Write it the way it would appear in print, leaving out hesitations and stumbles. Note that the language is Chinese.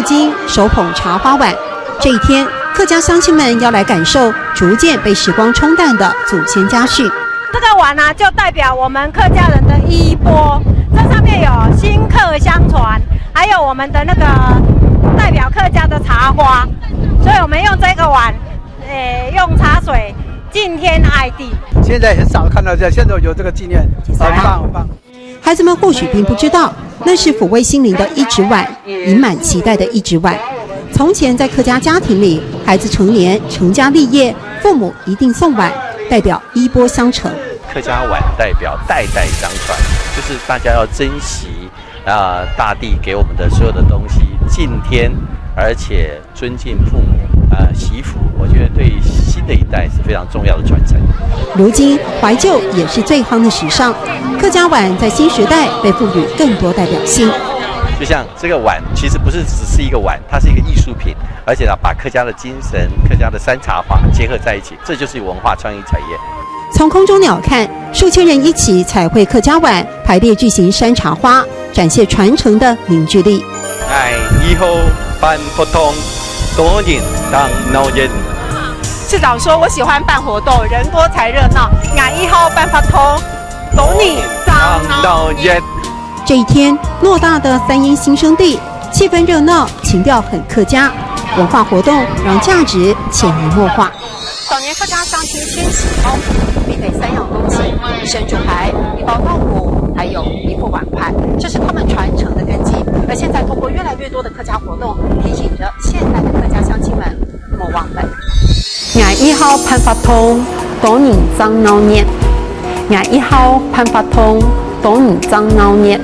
金手捧茶花碗。这一天，客家乡亲们要来感受逐渐被时光冲淡的祖先家训。这个碗呢，就代表我们客家人的衣钵，这上面有新客相传，还有我们的那个代表客家的茶花，所以我们用这个碗，用茶水敬天爱地。现在很少看到这，现在有这个纪念，很棒很棒。孩子们或许并不知道，那是抚慰心灵的一指碗，盈满期待的一指碗。从前在客家家庭里，孩子成年成家立业，父母一定送碗，代表衣钵相承。客家碗代表代代相传，就是大家要珍惜大地给我们的所有的东西，敬天，而且尊敬父母媳妇，我觉得对新的一代是非常重要的传承。如今怀旧也是最夯的时尚，客家碗在新时代被赋予更多代表性。就像这个碗，其实不是只是一个碗，它是一个艺术品，而且呢，把客家的精神、客家的山茶花结合在一起，这就是文化创意产业。从空中鸟看，数千人一起彩绘客家碗，排列巨型山茶花，展现传承的凝聚力。以后办活动，多人当闹热。市长说：“我喜欢办活动，人多才热闹。1号办法通，懂你当闹热。”这一天，偌大的三英新生地，气氛热闹，情调很客家。文化活动让价值潜移默化。早年客家乡亲先喜包袱，必备3样东西：一身竹牌、一包豆腐，还有一副碗筷，这是他们传承的根基。而现在，通过越来越多的客家活动，提醒着现代的客家乡亲们莫忘本。1号办法通，多人当闹热。1号办法通，多人当闹热。